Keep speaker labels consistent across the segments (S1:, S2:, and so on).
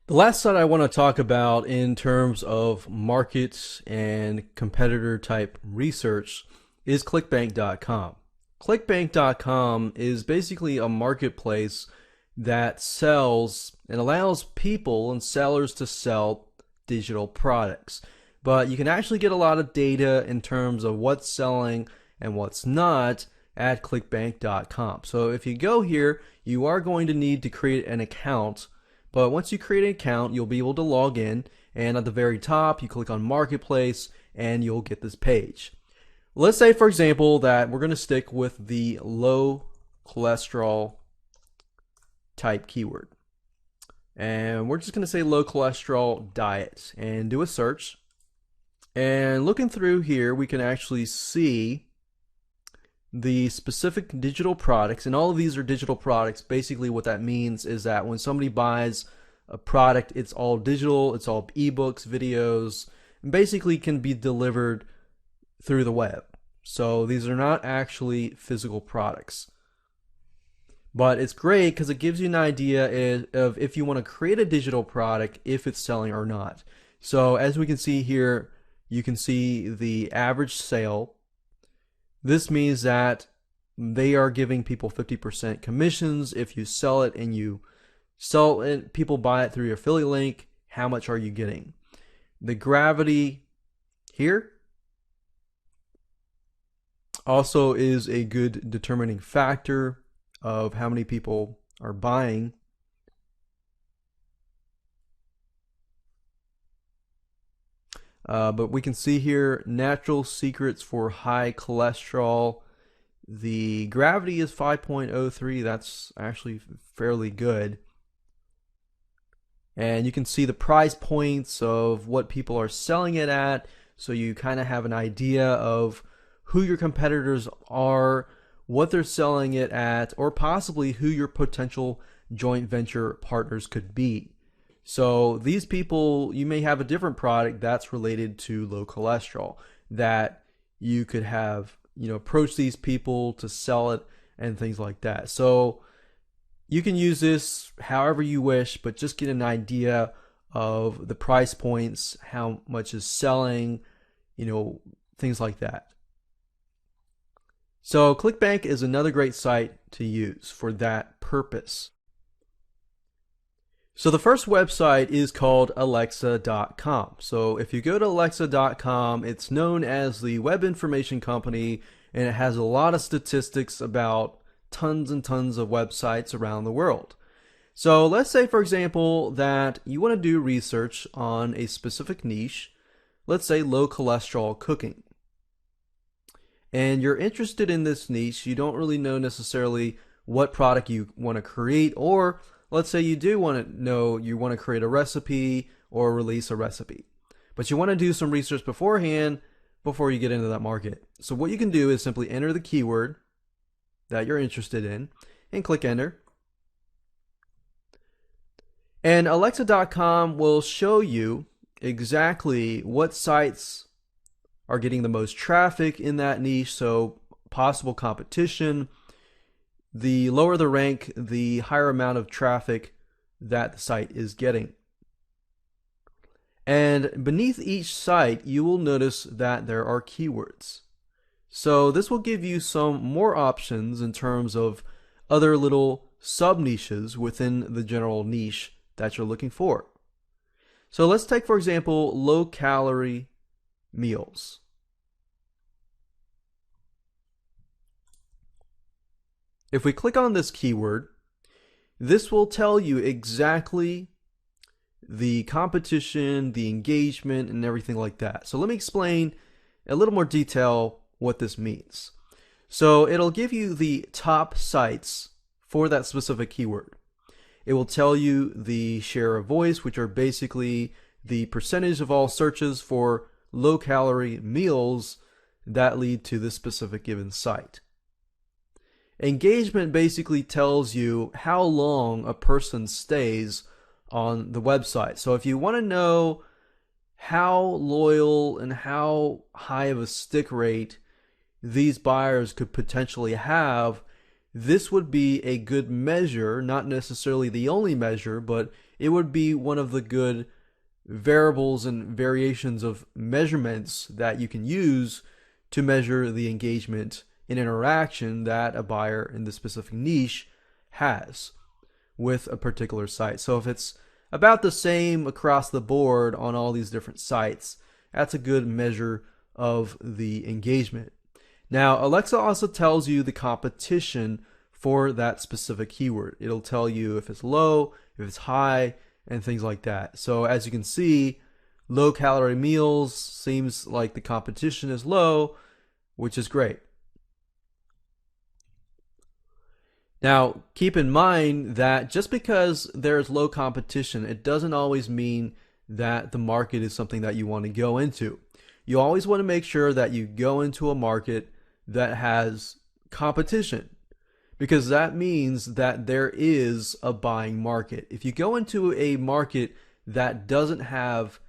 S1: The last site I want to talk about in terms of markets and competitor type research is clickbank.com. Clickbank.com is basically a marketplace that sells and allows people and sellers to sell digital products. But you can actually get a lot of data in terms of what's selling and what's not at clickbank.com. So if you go here, you are going to need to create an account. But once you create an account, you'll be able to log in, and at the very top, you click on Marketplace, and you'll get this page. Let's say, for example, that we're going to stick with the low cholesterol type keyword. And we're just going to say low cholesterol diet and do a search. And looking through here, we can actually see the specific digital products, and all of these are digital products. Basically what that means is that when somebody buys a product, it's all digital, it's all ebooks, videos, and basically can be delivered through the web. So these are not actually physical products. But it's great because it gives you an idea of if you want to create a digital product, if it's selling or not. So as we can see here, you can see the average sale. This means that they are giving people 50% commissions if you sell it, and you sell it, people buy it through your affiliate link. How much are you getting? The gravity here also is a good determining factor of how many people are buying. But we can see here natural secrets for high cholesterol. The gravity is 5.03. That's actually fairly good. And you can see the price points of what people are selling it at, so you kind of have an idea of who your competitors are, what they're selling it at, or possibly who your potential joint venture partners could be. So these people, you may have a different product that's related to low cholesterol that you could have, approach these people to sell it and things like that. So you can use this however you wish, but just get an idea of the price points, how much is selling, things like that. So ClickBank is another great site to use for that purpose. So the first website is called Alexa.com. So if you go to Alexa.com, it's known as the web information company, and it has a lot of statistics about tons and tons of websites around the world. So let's say, for example, that you want to do research on a specific niche, let's say low cholesterol cooking. And you're interested in this niche, you don't really know necessarily what product you want to create, or let's say you do want to know, you want to create a recipe or release a recipe, but you want to do some research beforehand before you get into that market. So what you can do is simply enter the keyword that you're interested in and click enter. And Alexa.com will show you exactly what sites are getting the most traffic in that niche, so possible competition. The lower the rank, the higher amount of traffic that the site is getting. And beneath each site, you will notice that there are keywords. So this will give you some more options in terms of other little sub-niches within the general niche that you're looking for. So let's take, for example, low-calorie meals. If we click on this keyword, this will tell you exactly the competition, the engagement, and everything like that. So let me explain a little more detail what this means. So it'll give you the top sites for that specific keyword. It will tell you the share of voice, which are basically the percentage of all searches for low-calorie meals that lead to this specific given site. Engagement basically tells you how long a person stays on the website. So if you want to know how loyal and how high of a stick rate these buyers could potentially have, this would be a good measure, not necessarily the only measure, but it would be one of the good variables and variations of measurements that you can use to measure the engagement and interaction that a buyer in the specific niche has with a particular site. So if it's about the same across the board on all these different sites, that's a good measure of the engagement. Now, Alexa also tells you the competition for that specific keyword. It'll tell you if it's low, if it's high, and things like that. So as you can see, low calorie meals seems like the competition is low, which is great. Now, keep in mind that just because there's low competition, it doesn't always mean that the market is something that you want to go into. You always want to make sure that you go into a market that has competition, because that means that there is a buying market. If you go into a market that doesn't have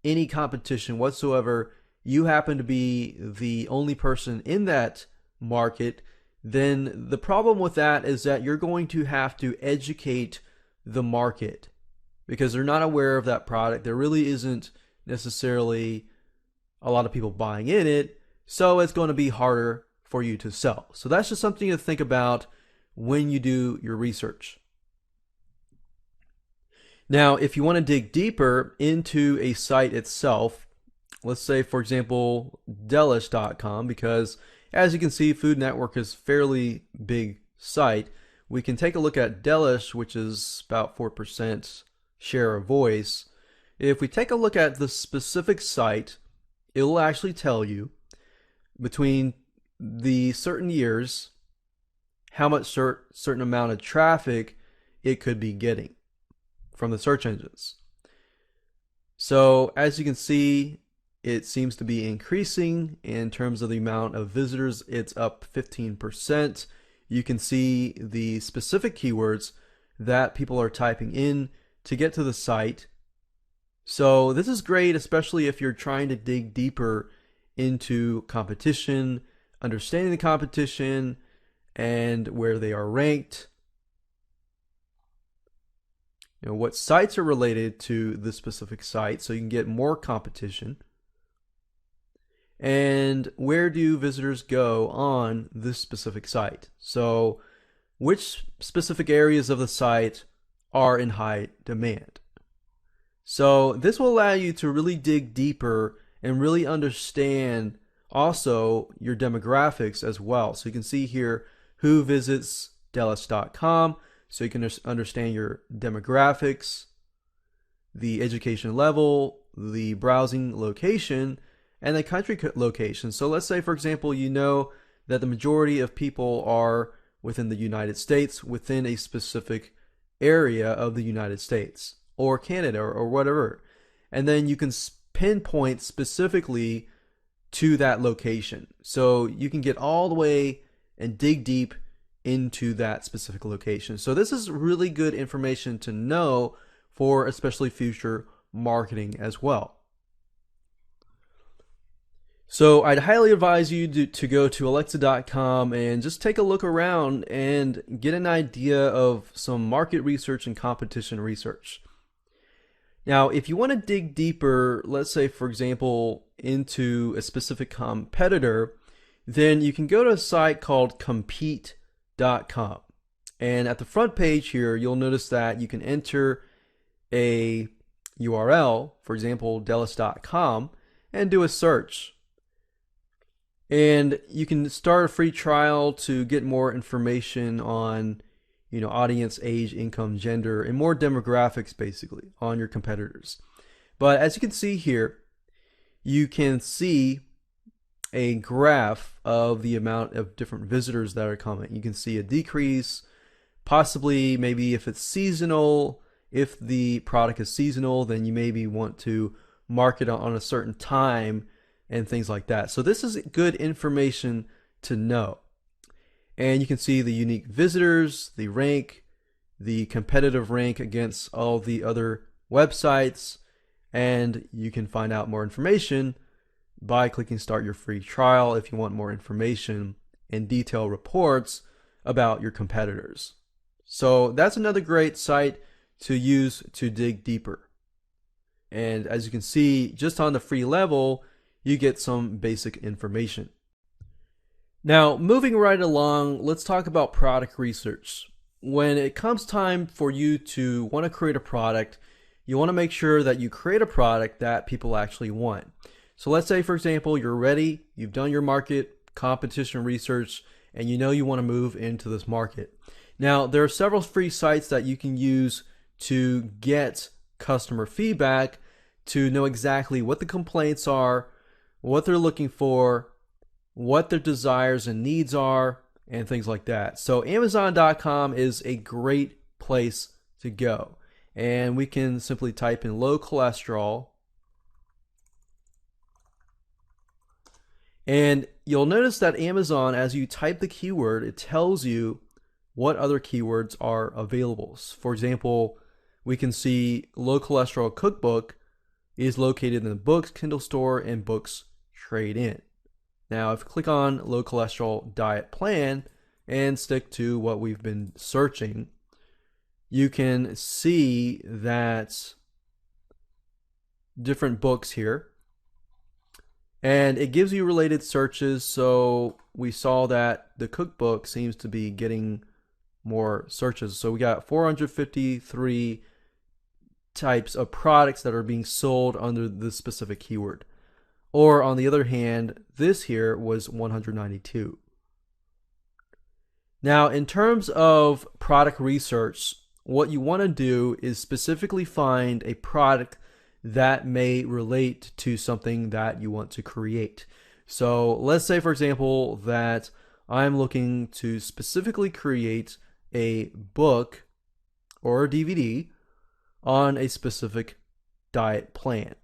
S1: any competition whatsoever, you happen to be the only person in that market, then the problem with that is that you're going to have to educate the market because they're not aware of that product. There really isn't necessarily a lot of people buying in it, so it's going to be harder for you to sell. So that's just something to think about when you do your research. Now, if you want to dig deeper into a site itself, let's say, for example, delish.com, because as you can see, Food Network is a fairly big site. We can take a look at Delish, which is about 4% share of voice. If we take a look at the specific site, it will actually tell you between the certain years how much certain amount of traffic it could be getting from the search engines. So as you can see, it seems to be increasing in terms of the amount of visitors. It's up 15%. You can see the specific keywords that people are typing in to get to the site. So this is great, especially if you're trying to dig deeper into competition, understanding the competition, and where they are ranked. What sites are related to the specific site, so you can get more competition. And where do visitors go on this specific site? So which specific areas of the site are in high demand? So this will allow you to really dig deeper and really understand also your demographics as well. So you can see here who visits delish.com, so you can understand your demographics, the education level, the browsing location, and the country location. So let's say, for example, you know that the majority of people are within the United States, within a specific area of the United States or Canada or whatever. And then you can pinpoint specifically to that location. So you can get all the way and dig deep into that specific location. So this is really good information to know for especially future marketing as well. So I'd highly advise you to go to alexa.com and just take a look around and get an idea of some market research and competition research. Now, if you want to dig deeper, let's say, for example, into a specific competitor, then you can go to a site called compete.com. And at the front page here, you'll notice that you can enter a URL, for example, delish.com, and do a search. And you can start a free trial to get more information on, audience, age, income, gender, and more demographics basically on your competitors. But as you can see here, you can see a graph of the amount of different visitors that are coming. You can see a decrease, possibly maybe if it's seasonal. If the product is seasonal, then you maybe want to market on a certain time and things like that. So this is good information to know. And you can see the unique visitors, the rank, the competitive rank against all the other websites, and you can find out more information by clicking start your free trial if you want more information and detailed reports about your competitors. So that's another great site to use to dig deeper. And as you can see, just on the free level, you get some basic information. Now, moving right along, let's talk about product research. When it comes time for you to want to create a product, you want to make sure that you create a product that people actually want. So let's say, for example, you're ready, you've done your market competition research, and you know you want to move into this market. Now, there are several free sites that you can use to get customer feedback, to know exactly what the complaints are, what they're looking for, what their desires and needs are, and things like that. So Amazon.com is a great place to go. And we can simply type in low cholesterol. And you'll notice that Amazon, as you type the keyword, it tells you what other keywords are available. For example, we can see low cholesterol cookbook is located in the books Kindle store and books trade in. Now, if you click on low cholesterol diet plan and stick to what we've been searching, you can see that different books here, and it gives you related searches. So we saw that the cookbook seems to be getting more searches. So we got 453 types of products that are being sold under this specific keyword. Or on the other hand, this here was 192. Now, in terms of product research, what you want to do is specifically find a product that may relate to something that you want to create. So let's say, for example, that I'm looking to specifically create a book or a DVD on a specific diet plan.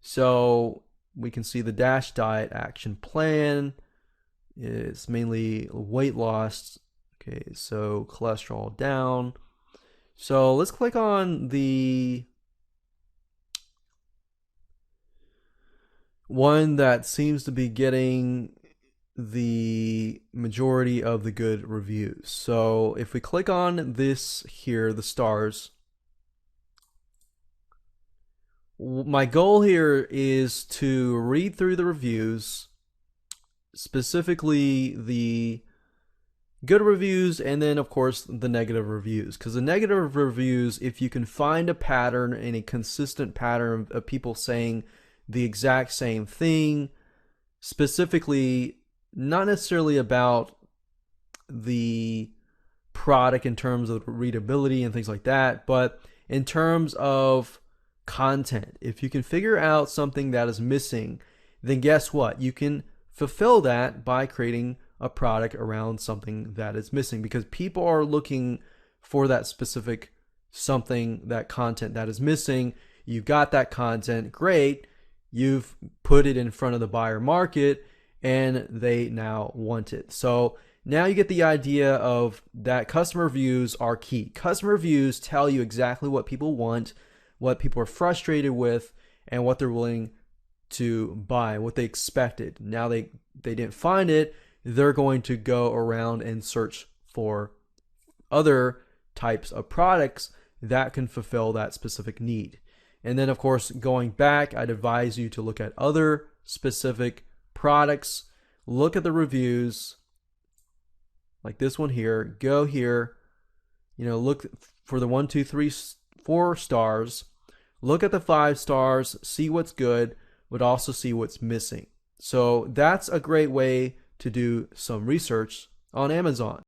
S1: So we can see the DASH diet action plan. It's mainly weight loss. Okay, so cholesterol down. So let's click on the one that seems to be getting the majority of the good reviews. So if we click on this here, the stars, my goal here is to read through the reviews, specifically the good reviews, and then of course the negative reviews. Because the negative reviews, if you can find a pattern and a consistent pattern of people saying the exact same thing, specifically not necessarily about the product in terms of readability and things like that, but in terms of content. If you can figure out something that is missing, then guess what? You can fulfill that by creating a product around something that is missing, because people are looking for that specific something, that content that is missing. You've got that content, great. You've put it in front of the buyer market and they now want it. So now you get the idea of that customer reviews are key. Customer reviews tell you exactly what people want, what people are frustrated with, and what they're willing to buy, what they expected. Now they didn't find it, they're going to go around and search for other types of products that can fulfill that specific need. And then of course, going back, I'd advise you to look at other specific products, look at the reviews, like this one here, go here, look for the 1, 2, 3, 4 stars, look at the 5 stars, see what's good, but also see what's missing. So that's a great way to do some research on Amazon.